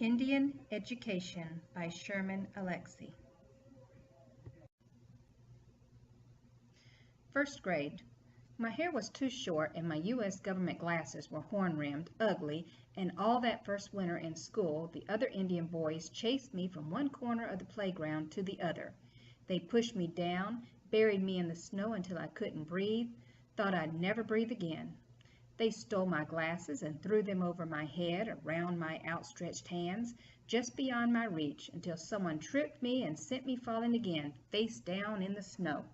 Indian Education by Sherman Alexie. First grade. My hair was too short and my U.S. government glasses were horn-rimmed, ugly, and all that first winter in school the other Indian boys chased me from one corner of the playground to the other. They pushed me down, buried me in the snow until I couldn't breathe, thought I'd never breathe again. They stole my glasses and threw them over my head, around my outstretched hands, just beyond my reach, until someone tripped me and sent me falling again, face down in the snow.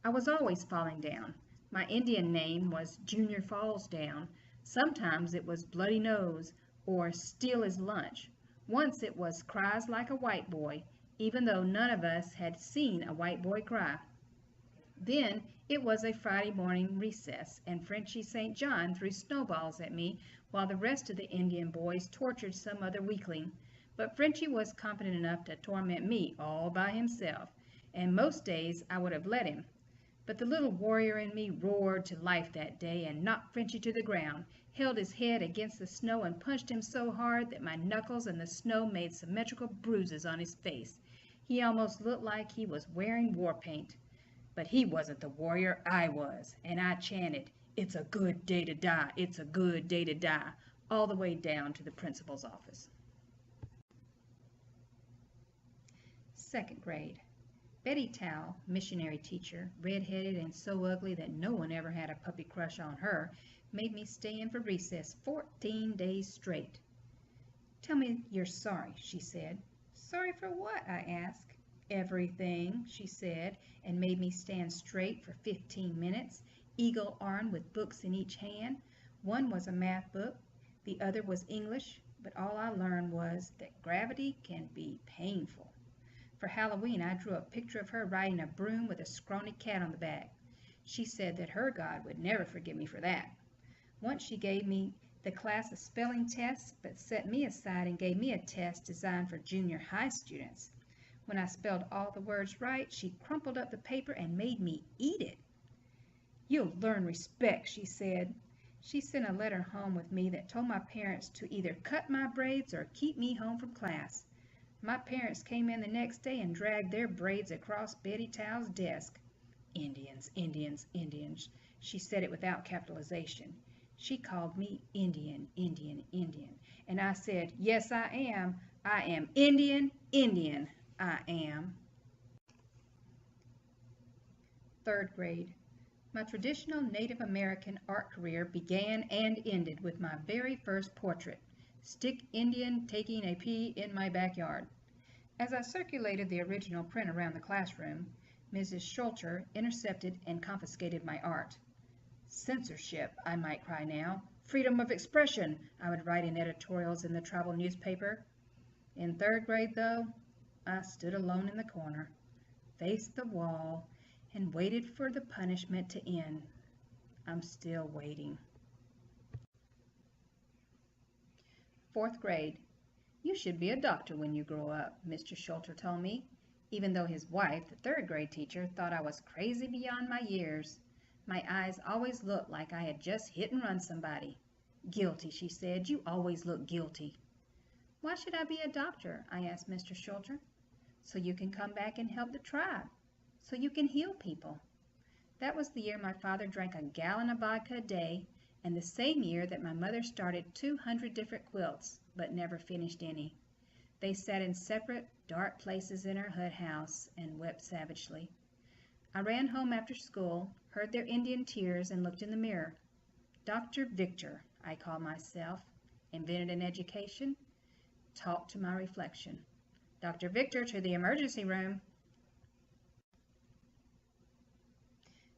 I was always falling down. My Indian name was Junior Falls Down. Sometimes it was Bloody Nose or Steal His Lunch. Once it was Cries Like a White Boy, even though none of us had seen a white boy cry. Then it was a Friday morning recess, and Frenchy St. John threw snowballs at me while the rest of the Indian boys tortured some other weakling. But Frenchy was competent enough to torment me all by himself, and most days I would have let him. But the little warrior in me roared to life that day and knocked Frenchy to the ground, held his head against the snow and punched him so hard that my knuckles and the snow made symmetrical bruises on his face. He almost looked like he was wearing war paint. But he wasn't the warrior, I was, and I chanted, "It's a good day to die, it's a good day to die," all the way down to the principal's office. Second grade. Betty Towle, missionary teacher, red-headed and so ugly that no one ever had a puppy crush on her, made me stay in for recess 14 days straight. "Tell me you're sorry," she said. "Sorry for what?" I asked. "Everything," she said, and made me stand straight for 15 minutes, eagle-armed with books in each hand. One was a math book, the other was English, but all I learned was that gravity can be painful. For Halloween I drew a picture of her riding a broom with a scrawny cat on the back. She said that her God would never forgive me for that. Once she gave me the class a spelling test, but set me aside and gave me a test designed for junior high students. When I spelled all the words right, she crumpled up the paper and made me eat it. "You'll learn respect," she said. She sent a letter home with me that told my parents to either cut my braids or keep me home from class. My parents came in the next day and dragged their braids across Betty Towle's desk. "Indians, Indians, Indians." She said it without capitalization. She called me Indian, Indian, Indian. And I said, "Yes, I am. I am Indian, Indian. I am." Third grade. My traditional Native American art career began and ended with my very first portrait, Stick Indian taking a pee in my backyard. As I circulated the original print around the classroom, Mrs. Schulter intercepted and confiscated my art. "Censorship," I might cry now. "Freedom of expression," I would write in editorials in the tribal newspaper. In third grade, though, I stood alone in the corner, faced the wall, and waited for the punishment to end. I'm still waiting. Fourth grade. "You should be a doctor when you grow up," Mr. Schulter told me, even though his wife, the third grade teacher, thought I was crazy beyond my years. My eyes always looked like I had just hit and run somebody. "Guilty," she said. "You always look guilty." "Why should I be a doctor?" I asked Mr. Schulter. "So you can come back and help the tribe. So you can heal people." That was the year my father drank a gallon of vodka a day, and the same year that my mother started 200 different quilts, but never finished any. They sat in separate, dark places in her hut house and wept savagely. I ran home after school, heard their Indian tears, and looked in the mirror. Dr. Victor, I called myself, invented an education, talked to my reflection. "Dr. Victor, to the emergency room."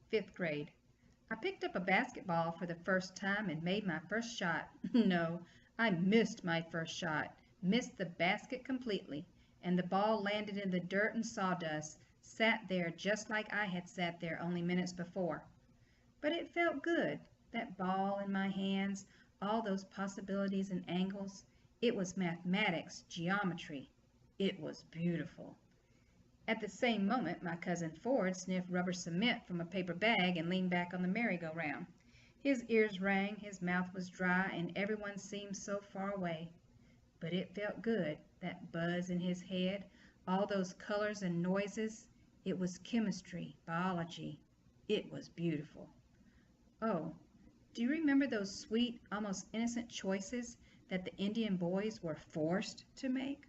Fifth grade. I picked up a basketball for the first time and made my first shot. No, I missed my first shot, missed the basket completely, and the ball landed in the dirt and sawdust, sat there just like I had sat there only minutes before. But it felt good, that ball in my hands, all those possibilities and angles. It was mathematics, geometry. It was beautiful. At the same moment my cousin Ford sniffed rubber cement from a paper bag and leaned back on the merry-go-round. His ears rang, his mouth was dry, and everyone seemed so far away. but it felt good, that buzz in his head, all those colors and noises. It was chemistry, biology. It was beautiful. Oh, do you remember those sweet, almost innocent choices that the Indian boys were forced to make?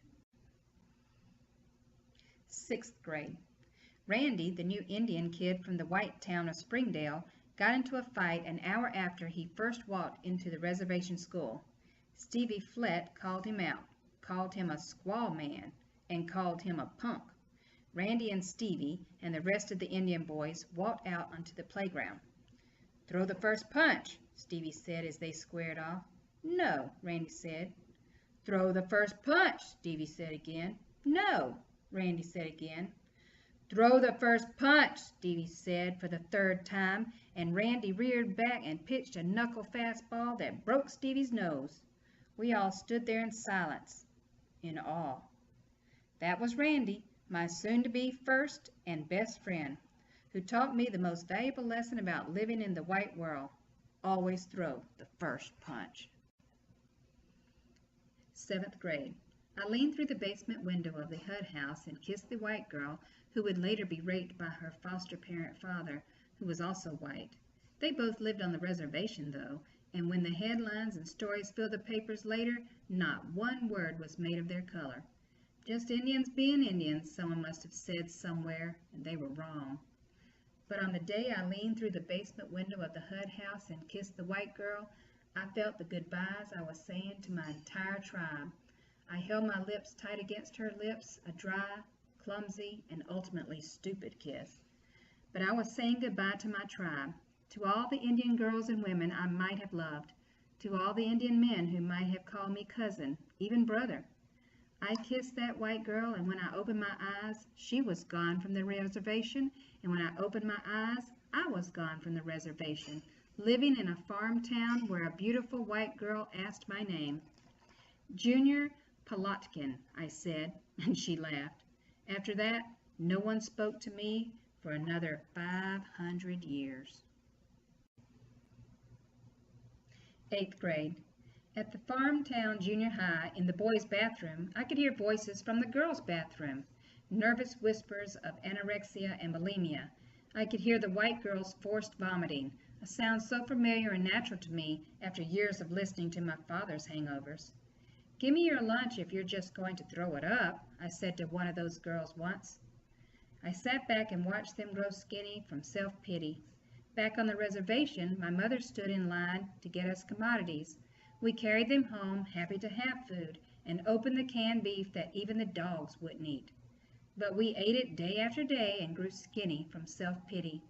Sixth grade. Randy, the new Indian kid from the white town of Springdale, got into a fight an hour after he first walked into the reservation school. Stevie Flett called him out, called him a squaw man, and called him a punk. Randy and Stevie and the rest of the Indian boys walked out onto the playground. "Throw the first punch," Stevie said as they squared off. "No," Randy said. "Throw the first punch," Stevie said again. "No," Randy said again. "Throw the first punch," Stevie said for the third time, and Randy reared back and pitched a knuckle fastball that broke Stevie's nose. We all stood there in silence, in awe. That was Randy, my soon-to-be first and best friend, who taught me the most valuable lesson about living in the white world. Always throw the first punch. Seventh grade. I leaned through the basement window of the HUD house and kissed the white girl who would later be raped by her foster parent father, who was also white. They both lived on the reservation, though, and when the headlines and stories filled the papers later, not one word was made of their color. Just Indians being Indians, someone must have said somewhere, and they were wrong. But on the day I leaned through the basement window of the HUD house and kissed the white girl, I felt the goodbyes I was saying to my entire tribe. I held my lips tight against her lips, a dry, clumsy, and ultimately stupid kiss. But I was saying goodbye to my tribe, to all the Indian girls and women I might have loved, to all the Indian men who might have called me cousin, even brother. I kissed that white girl, and when I opened my eyes, she was gone from the reservation, and when I opened my eyes, I was gone from the reservation, living in a farm town where a beautiful white girl asked my name. "Junior Palotkin," I said, and she laughed. After that, no one spoke to me for another 500 years. Eighth grade. At the farm town junior high, in the boys' bathroom, I could hear voices from the girls' bathroom, nervous whispers of anorexia and bulimia. I could hear the white girls' forced vomiting, a sound so familiar and natural to me after years of listening to my father's hangovers. "Give me your lunch if you're just going to throw it up," I said to one of those girls once. I sat back and watched them grow skinny from self-pity. Back on the reservation, my mother stood in line to get us commodities. We carried them home, happy to have food, and opened the canned beef that even the dogs wouldn't eat. But we ate it day after day and grew skinny from self-pity.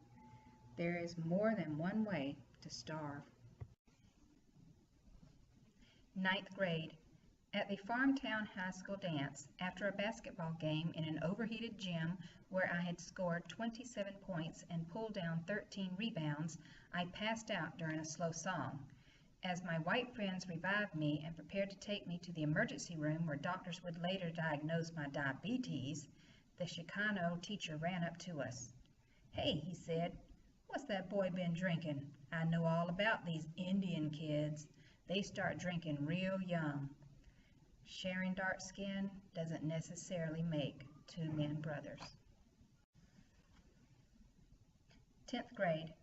There is more than one way to starve. Ninth grade. At the Farmtown High School dance, after a basketball game in an overheated gym where I had scored 27 points and pulled down 13 rebounds, I passed out during a slow song. As my white friends revived me and prepared to take me to the emergency room where doctors would later diagnose my diabetes, the Chicano teacher ran up to us. "Hey," he said, "what's that boy been drinking? I know all about these Indian kids. They start drinking real young." Sharing dark skin doesn't necessarily make two men brothers. 10th grade.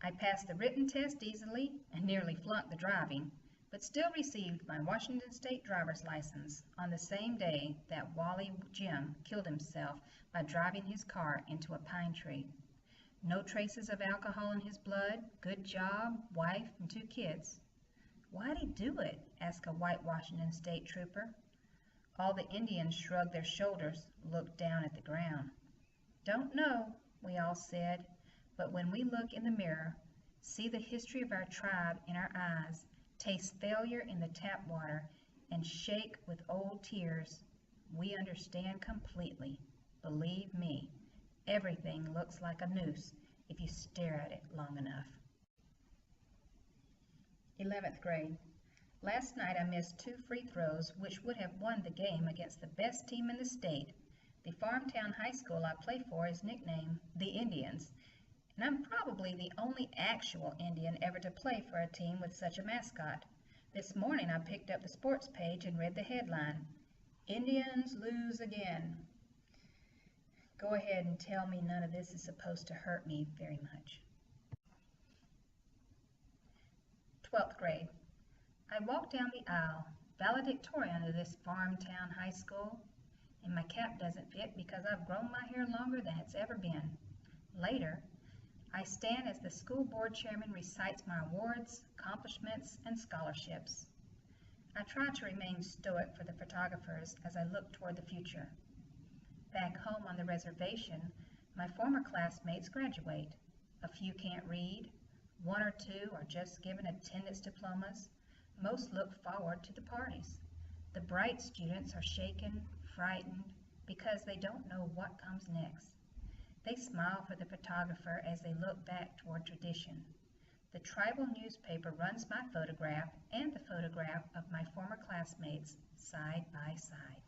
I passed the written test easily and nearly flunked the driving, but still received my Washington State driver's license on the same day that Wally Jim killed himself by driving his car into a pine tree. No traces of alcohol in his blood, good job, wife, and 2 kids. "Why'd he do it?" asked a white Washington State trooper. All the Indians shrugged their shoulders, looked down at the ground. "Don't know," we all said, but when we look in the mirror, see the history of our tribe in our eyes, taste failure in the tap water, and shake with old tears, we understand completely. Believe me, everything looks like a noose if you stare at it long enough. 11th grade. Last night I missed 2 free throws which would have won the game against the best team in the state. The Farmtown High School I play for is nicknamed the Indians, and I'm probably the only actual Indian ever to play for a team with such a mascot. This morning I picked up the sports page and read the headline, Indians lose again. Go ahead and tell me none of this is supposed to hurt me very much. 12th grade. I walked down the aisle, valedictorian of this farm town high school, and my cap doesn't fit because I've grown my hair longer than it's ever been. Later, I stand as the school board chairman recites my awards, accomplishments, and scholarships. I try to remain stoic for the photographers as I look toward the future. Back home on the reservation, my former classmates graduate. A few can't read, one or two are just given attendance diplomas. Most look forward to the parties. The bright students are shaken, frightened, because they don't know what comes next. They smile for the photographer as they look back toward tradition. The tribal newspaper runs my photograph and the photograph of my former classmates side by side.